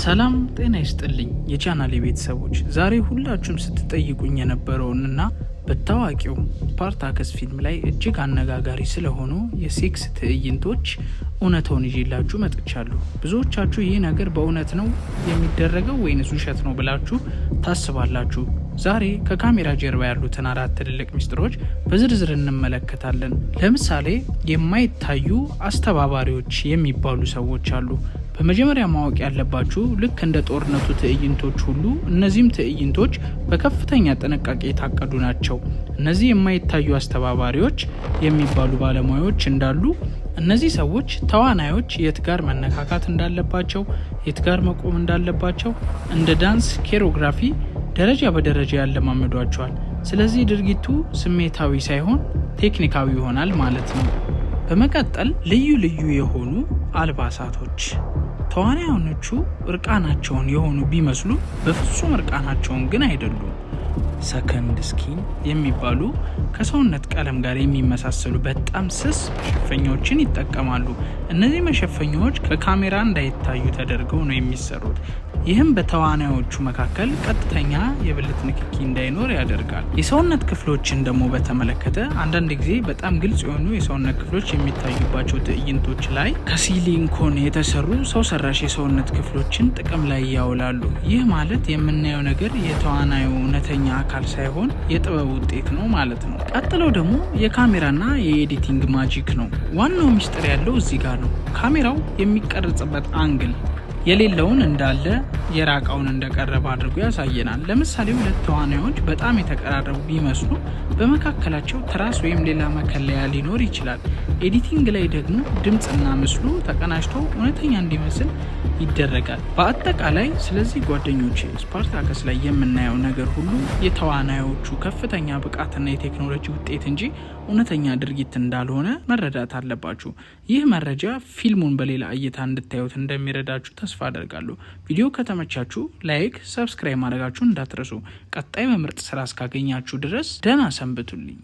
ሰላም ጤና ይስጥልኝ የቻናሌ ቤተሰቦች፣ ዛሬ ሁላችሁም ስትጠይቁኝ የነበረውንና በታዋቂው ስፓርታከስ ፊልም ላይ እጅግ አነጋጋሪ ስለሆኑ የሴክስ ትዕይንቶች እውነታውን ይዤላችሁ መጥቻለሁ። ብዙዎቻችሁ ይህ ነገር በእውነት ነው የሚደረገው ወይንስ ውሸት ነው ብላችሁ ታስባላችሁ። ዛሬ ከካሜራ ጀርባ ያሉትን 4 ትልልቅ ሚስጥሮች በዝርዝር እንመለከታለን። ለምሳሌ የማይታዩ አስተባባሪዎች የሚባሉ ሰዎች አሉ። በመጀመሪያ ማወቅ ያለባችሁ ልክ እንደ ጦርነቱ ትዕይንቶች ሁሉ እነዚህም ትዕይንቶች በከፍተኛ ጥንቃቄ የታቀዱ ናቸው። እነዚህ የማይታዩ አስተባባሪዎች የሚባሉ ባለሙያዎች እንዳሉ፣ እነዚህ ሰዎች ተዋናዮች የት ጋር መነካካት እንዳለባቸው፣ የት ጋር መቆም እንዳለባቸው እንደ ዳንስ ኮሪዮግራፊ ደረጃ በደረጃ ያለማመዷቸዋል። ስለዚህ ድርጊቱ ስሜታዊ ሳይሆን ቴክኒካዊ ይሆናል ማለት ነው። በመቀጠል ልዩ ልዩ የሆኑ አልባሳቶች። ተዋናዮቹ እርቃናቸውን የሆኑ ቢመስሉ በፍጹም እርቃናቸውን ግን አይደሉም። ሰከንድ ስኪን የሚባሉ ከሰውነት ቀለም ጋር የሚመሳሰሉ በጣም ስስ መሸፈኛዎችን ይጠቀማሉ። እነዚህ መሸፈኛዎች ከካሜራ እንዳይታዩ ተደርገው ነው የሚሰሩት። ይህም በተዋናዮቹ መካከል ቀጥተኛ የብልት ንክኪ እንዳይኖር ያደርጋል። የሰውነት ክፍሎችን ደግሞ በተመለከተ አንዳንድ ጊዜ በጣም ግልጽ የሆኑ የሰውነት ክፍሎች የሚታዩባቸው ትዕይንቶች ላይ ከሲሊኮን የተሰሩ ሰው ሰራሽ የሰውነት ክፍሎችን ጥቅም ላይ ያውላሉ። ይህ ማለት የምናየው ነገር የተዋናዩ እውነተኛ አካል ሳይሆን የጥበብ ውጤት ነው ማለት ነው። ቀጥለው ደግሞ የካሜራና የኤዲቲንግ ማጂክ ነው። ዋናው ሚስጥር ያለው እዚህ ጋር ነው። ካሜራው የሚቀርጽበት አንግል የሌለውን እንዳለ የራቀውን እንደቀረበ አድርጎ ያሳየናል። ለምሳሌ 2 ተዋናዮች በጣም የተቀራረቡ ቢመስሉ በመካከላቸው ትራስ ወይም ሌላ መከለያ ሊኖር ይችላል። ኤዲቲንግ ላይ ደግሞ ድምጽና ምስሉ ተቀናጅቶ እውነተኛ እንዲመስል ይደረጋል። በአጠቃላይ ስለዚህ ጓደኞቼ ስፓርታከስ ላይ የምናየው ነገር ሁሉ የተዋናዮቹ ከፍተኛ ብቃትና የቴክኖሎጂ ውጤት እንጂ እውነተኛ ድርጊት እንዳልሆነ መረዳት አለባችሁ። ይህ መረጃ ፊልሙን በሌላ እይታ እንድታዩት እንደሚረዳችሁ ተስፋ አደርጋለሁ። ቪዲዮ ከተመቻችሁ ላይክ፣ ሰብስክራይብ ማድረጋችሁን እንዳትረሱ። ቀጣይ በምርጥ ስራ እስካገኛችሁ ድረስ ደህና ሰንብቱልኝ።